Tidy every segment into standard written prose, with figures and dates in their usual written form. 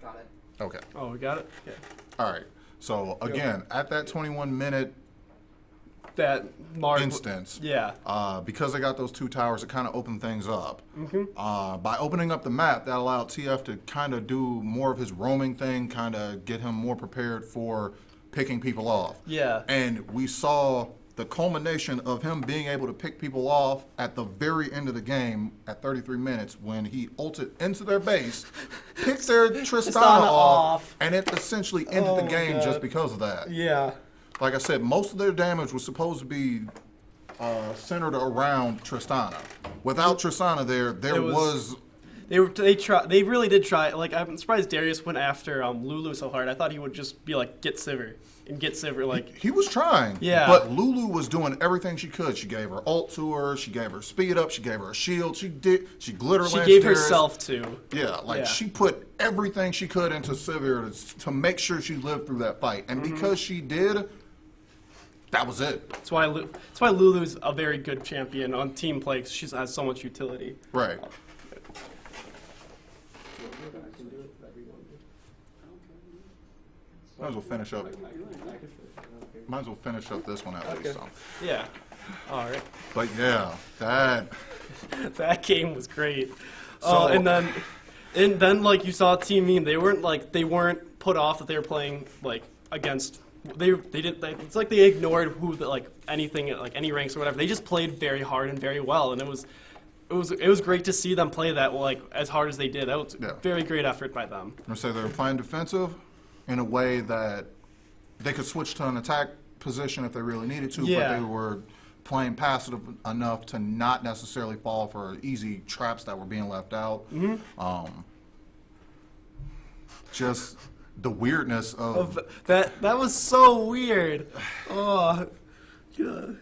got it. Okay. Oh, we got it? Yeah. All right. So, again, at that 21-minute That mark. instance, Yeah. because they got those 2 towers, it kind of opened things up. Mm-hmm. By opening up the map, that allowed TF to kind of do more of his roaming thing, kind of get him more prepared for picking people off. Yeah. And we saw the culmination of him being able to pick people off at the very end of the game at 33 minutes when he ulted into their base, picked their Tristana off, and it essentially ended the game just because of that. Yeah. Like I said, most of their damage was supposed to be centered around Tristana. Without Tristana there was They really did try. Like, I'm surprised Darius went after Lulu so hard. I thought he would just be like, get Sivir. Like, he was trying. Yeah. But Lulu was doing everything she could. She gave her ult to her. She gave her speed up. She gave her a shield. She glitter lanced she gave Darius. herself too. Yeah, she put everything she could into Sivir to make sure she lived through that fight. And because she did, that was it. That's why Lulu's a very good champion on team play, 'cause she has so much utility. Right. Might as well finish up. Might as well finish up this one at least. So. Yeah. All right. But yeah, that. That game was great. So- And then like you saw Team Mean, they weren't put off that they were playing like against. It's like they ignored any ranks or whatever. They just played very hard and very well, and it was great to see them play that like as hard as they did. That was very great effort by them. I'm gonna say they were playing defensive in a way that they could switch to an attack position if they really needed to, but they were playing passive enough to not necessarily fall for easy traps that were being left out. Just the weirdness of that was so weird. Oh, God.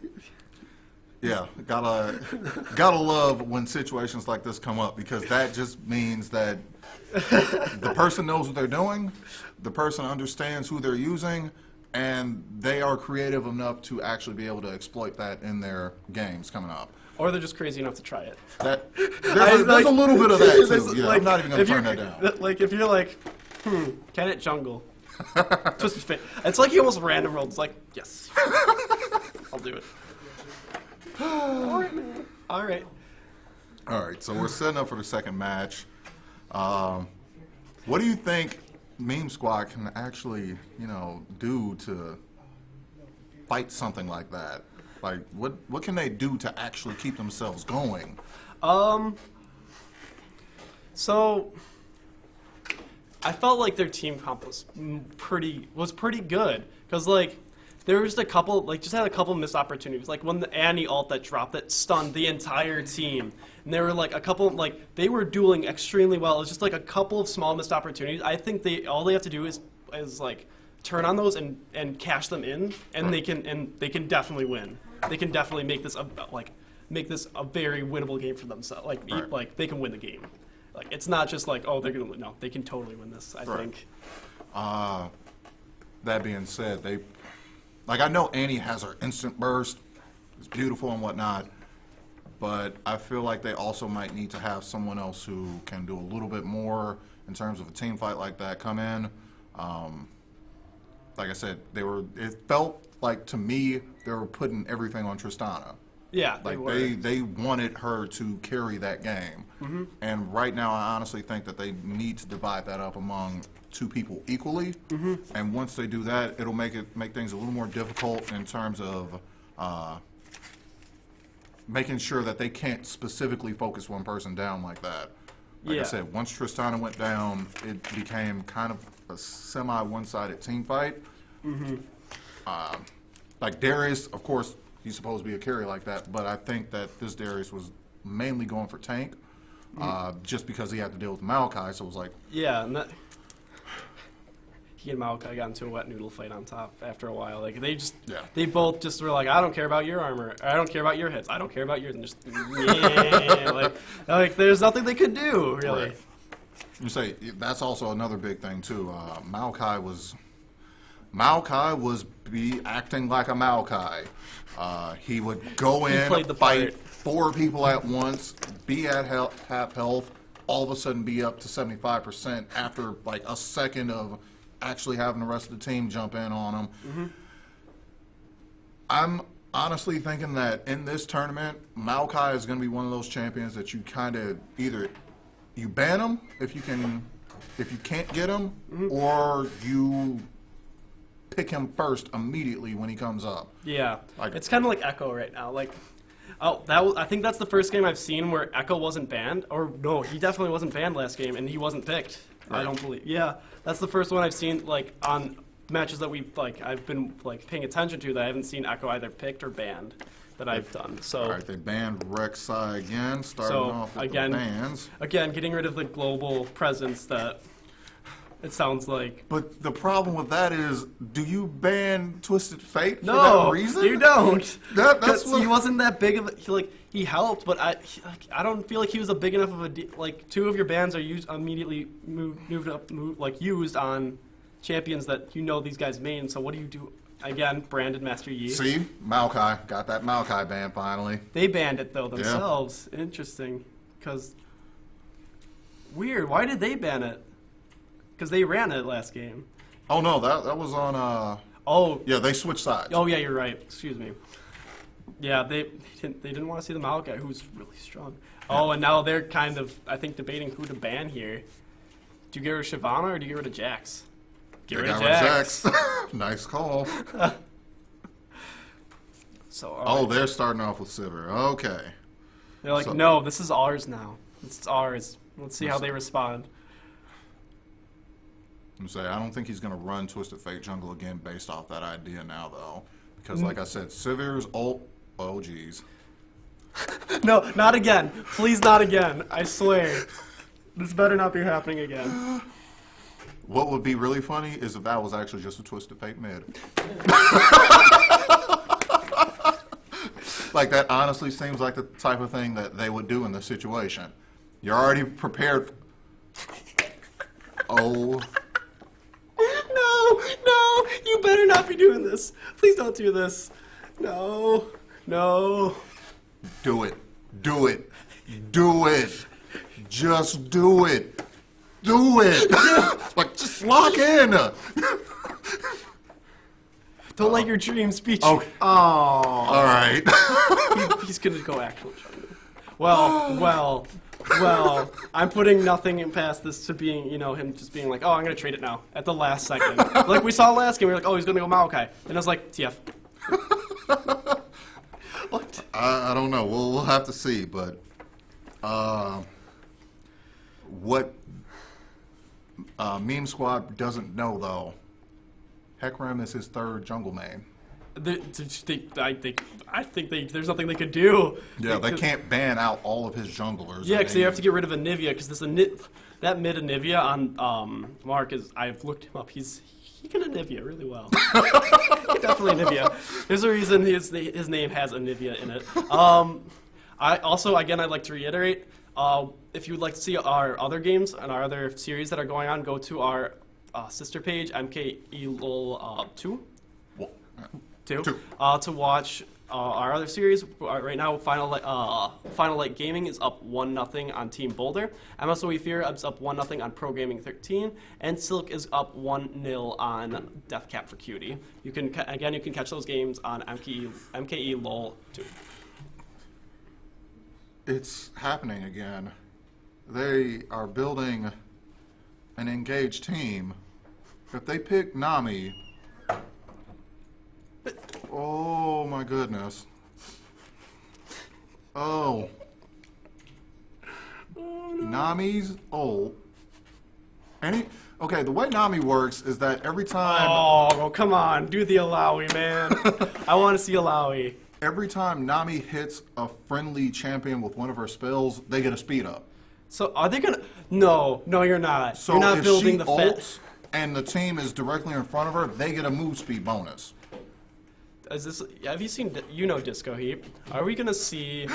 Yeah, gotta love when situations like this come up, because that just means that the person knows what they're doing, the person understands who they're using, and they are creative enough to actually be able to exploit that in their games coming up. Or they're just crazy enough to try it. There's a little bit of that too. Yeah, I'm not even gonna turn that down. Like if you're like, can it jungle? Twisted Fate. It's like he almost random rolled. It's like, yes, I'll do it. All right, man. All right. All right, so we're setting up for the second match. What do you think Meme Squad can actually, do to fight something like that? Like, what can they do to actually keep themselves going? So I felt like their team comp was pretty good, because like there was just had a couple missed opportunities, like when the Annie ult that dropped that stunned the entire team, and there were like a couple, like they were dueling extremely well. It was just like a couple of small missed opportunities. I think all they have to do is like turn on those and cash them in, and they can definitely win. They can definitely make this a very winnable game for themselves. Like they can win the game. Like it's not just like, oh, they're gonna win. No, they can totally win this, I think. That being said, I know Annie has her instant burst. It's beautiful and whatnot, but I feel like they also might need to have someone else who can do a little bit more in terms of a team fight like that come in. Like I said, it felt like to me they were putting everything on Tristana. Yeah, they wanted her to carry that game. Mm-hmm. And right now I honestly think that they need to divide that up among two people equally. Mm-hmm. And once they do that, it'll make things a little more difficult in terms of making sure that they can't specifically focus one person down like that. Like I said, once Tristana went down, it became kind of a semi one-sided team fight. Mm-hmm. Like Darius, of course, he's supposed to be a carry like that, but I think that this Darius was mainly going for tank, just because he had to deal with Maokai, so it was like... Yeah, and he and Maokai got into a wet noodle fight on top after a while. Like, they both just were like, I don't care about your armor, I don't care about your hits, I don't care about yours, and just, like there's nothing they could do, really. Right. You say, that's also another big thing, too. Maokai was acting like a Maokai. He would go in, fight 4 people at once, be at half health, all of a sudden be up to 75% after like a second of actually having the rest of the team jump in on him. Mm-hmm. I'm honestly thinking that in this tournament, Maokai is going to be one of those champions that you kind of either you ban him if you can't get him, or you pick him first immediately when he comes up. Yeah, it's kind of like Echo right now. Like, I think that's the first game I've seen where Echo wasn't banned. Or no, he definitely wasn't banned last game, and he wasn't picked. Right. I don't believe. Yeah, that's the first one I've seen like on matches that I've been like paying attention to that I haven't seen Echo either picked or banned that I've done. So all right, they banned Rek'Sai again, starting off with the bans. Again, getting rid of the global presence that it sounds like. But the problem with that is, do you ban Twisted Fate for no, that reason? You don't. That's what... He wasn't that big of a, he helped, but I don't feel like he was a big enough of a like. Two of your bans are immediately used on champions that these guys main. So what do you do? Again, Brandon Master Yi. See, Maokai got that Maokai ban finally. They banned it though themselves. Yeah. Interesting, because weird. Why did they ban it? Because they ran it last game. Oh no, that was on. Oh yeah, they switched sides. Oh yeah, you're right. Excuse me. Yeah, they didn't want to see the Maokai, who's really strong. Yeah. Oh, and now they're kind of, I think, debating who to ban here. Do you get rid of Shyvana or do you get rid of Jax? Get rid of Jax. Nice call. So. They're starting off with Sivir. Okay. They're like, no, this is ours now. It's ours. Let's see how they respond. I don't think he's going to run Twisted Fate jungle again based off that idea now, though. Because, like I said, Sivir's ult... Oh, geez. No, not again. Please not again. I swear. This better not be happening again. What would be really funny is if that was actually just a Twisted Fate mid. Like, that honestly seems like the type of thing that they would do in this situation. You're already prepared... Oh... No, you better not be doing this. Please don't do this. No. Do it. Do it. Do it. Just do it. Do it. Like, just lock in. Don't let your dreams be true. Okay. Oh. All right. He's going to go actual jungle. Well, I'm putting nothing past this to being, him just being like, I'm going to trade it now at the last second. Like we saw last game, we were like, he's going to go Maokai. And I was like, TF. What? I don't know. We'll have to see, but what Meme Squad doesn't know, though, Hecarim is his third jungle main. I think there's nothing they could do. Yeah, they can't ban out all of his junglers. Yeah, because they have to get rid of Anivia, because that mid Anivia on Mark I've looked him up. He can Anivia really well. Definitely Anivia. There's a reason his name has Anivia in it. I'd like to reiterate, if you would like to see our other games and our other series that are going on, go to our sister page, MKELoL 2. To watch our other series. Right now, Final Light Gaming is up 1-0 on Team Boulder. MSOE Fear is up 1-0 on Pro Gaming 13, and Silk is up 1-0 on Deathcap for Cutie. You can catch those games on MKELoL 2. It's happening again. They are building an engaged team. If they pick Nami. Oh my goodness. Oh. Nami's ult. Okay, the way Nami works is that every time... Oh, come on. Do the Alawi, man. I want to see Alawi. Every time Nami hits a friendly champion with one of her spells, they get a speed up. So are they going to... No, you're not. So you're not building the ults and the team is directly in front of her, they get a move speed bonus. Have you seen Disco Heat? Are we gonna see?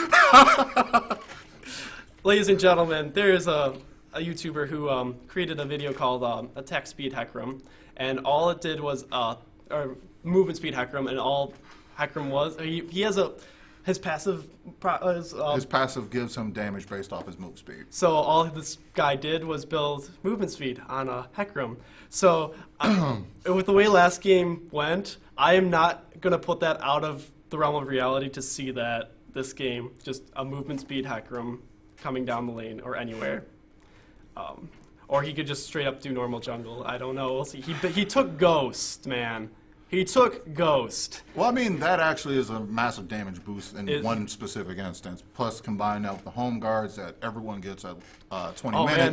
Ladies and gentlemen, there is a YouTuber who created a video called Attack Speed Hecarim, and all it did was or Movement Speed Hecarim, and all Hecarim was he has His passive is, His passive gives him damage based off his move speed. so all this guy did was build movement speed on a Hecarim. So with the way last game went, I am not going to put that out of the realm of reality to see that this game, just a movement speed Hecarim coming down the lane or anywhere. Or he could just straight up do normal jungle. I don't know. We'll see. He took Ghost, man. He took Ghost. Well, I mean, that actually is a massive damage boost in one specific instance. Plus, combine that with the home guards that everyone gets at 20 Oh, minutes. man,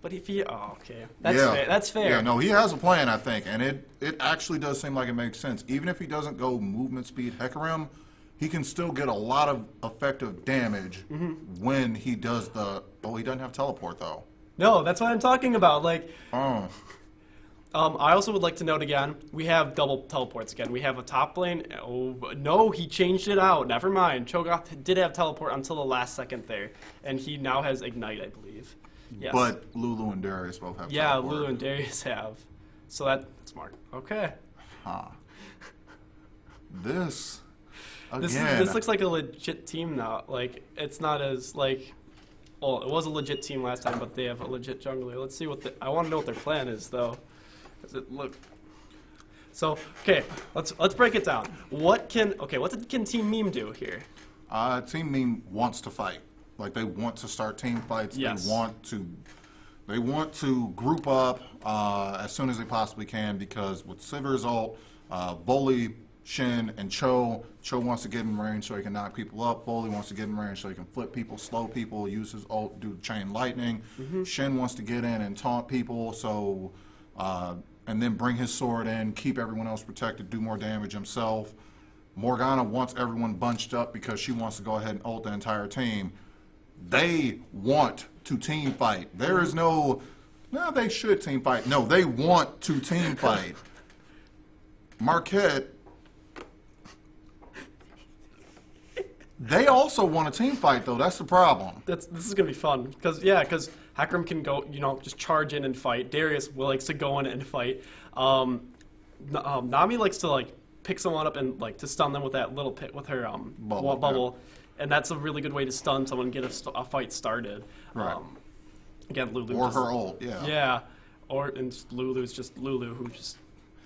but if he, okay. That's fair. That's fair. Yeah, no, he has a plan, I think, and it actually does seem like it makes sense. Even if he doesn't go movement speed Hecarim, he can still get a lot of effective damage when he does the... Oh, he doesn't have teleport, though. No, that's what I'm talking about. Like, Oh. I also would like to note again, we have double teleports again. We have a top lane. Oh, no, he changed it out. Never mind. Cho'Gath did have teleport until the last second there, and he now has Ignite, I believe. Yes. But Lulu and Darius both have yeah, teleport. Lulu and Darius have. So that's smart. Okay. Huh. This... This Again, looks like a legit team now. Like, it's not as, like... Well, it was a legit team last time, but they have a legit jungler. Let's see what I want to know what their plan is, though. Does it look... So, okay, let's break it down. What can Team Meme do here? Team Meme wants to fight. Like, they want to start team fights. Yes. They want to group up as soon as they possibly can, because with Sivir's ult, Voli, Shin, and Cho wants to get in range so he can knock people up. Voli wants to get in range so he can flip people, slow people, use his ult, do chain lightning. Shin wants to get in and taunt people, so and then bring his sword in, keep everyone else protected, do more damage himself. Morgana wants everyone bunched up because she wants to go ahead and ult the entire team. They want to team fight. There is no, they should team fight. No, they want to team fight. Marquette, they also want a team fight, though. That's the problem. This is gonna be fun because Hecarim can go, just charge in and fight. Darius likes to go in and fight. Nami likes to pick someone up and to stun them with that little pit with her bubble, and that's a really good way to stun someone and get a fight started. Right. Again, Lulu. Or her ult, yeah. Yeah, and Lulu's just Lulu, who's just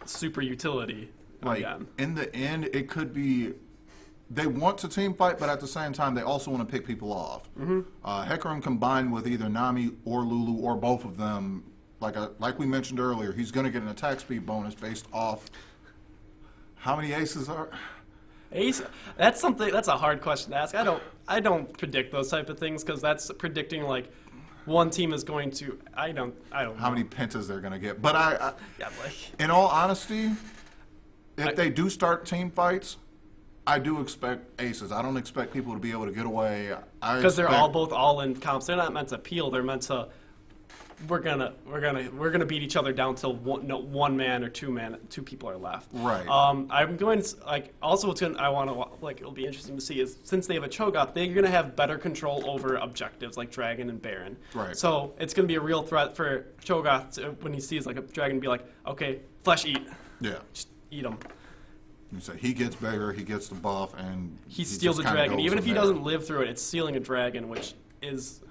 super utility. Again. In the end, it could be. They want to team fight, but at the same time, they also want to pick people off. Hecarim combined with either Nami or Lulu or both of them, like we mentioned earlier, he's going to get an attack speed bonus based off how many aces are. Ace. That's a hard question to ask. I don't predict those type of things because that's predicting one team is going to. I don't know How many pentas they're going to get. But Yeah, in all honesty, if they do start team fights, I do expect aces. I don't expect people to be able to get away. Because they're both all in comps. They're not meant to peel. They're meant to. We're gonna beat each other down till one man or two people are left. Right. I'm going to, also I want to it'll be interesting to see is since they have a Cho'Gath, they're gonna have better control over objectives like Dragon and Baron. Right. So it's gonna be a real threat for Cho'Gath when he sees a dragon to be like, okay, flesh eat. Yeah. Just eat him. You say he gets bigger, he gets the buff, and he steals a dragon. Even if he doesn't live through it, it's stealing a dragon, which is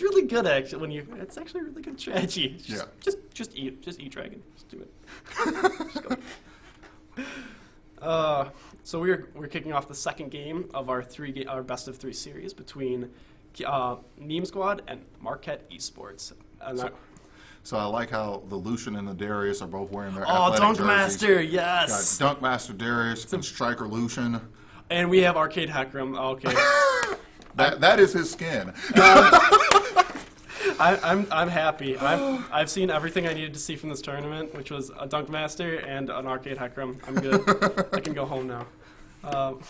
really good actually. It's actually a really good strategy. Just eat dragon. Just do it. Just go. So we're kicking off the second game of our best of 3 series between Meme Squad and Marquette Esports. And So I like how the Lucian and the Darius are both wearing their Oh, athletic Dunk jerseys. Master, yes. Got Dunk Master Darius and Striker Lucian. And we have Arcade Hecarim. Okay. That is his skin. I'm happy. I've seen everything I needed to see from this tournament, which was a Dunk Master and an Arcade Hecarim. I'm good. I can go home now. All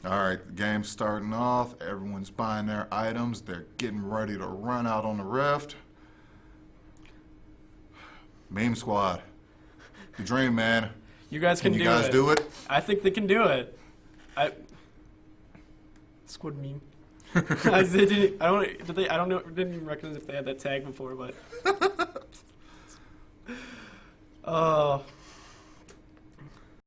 right, the game's starting off. Everyone's buying their items. They're getting ready to run out on the rift. Meme Squad, the dream, man. You guys can do it. You guys do it? I think they can do it. Squad meme. I don't know. Didn't even recognize if they had that tag before, but.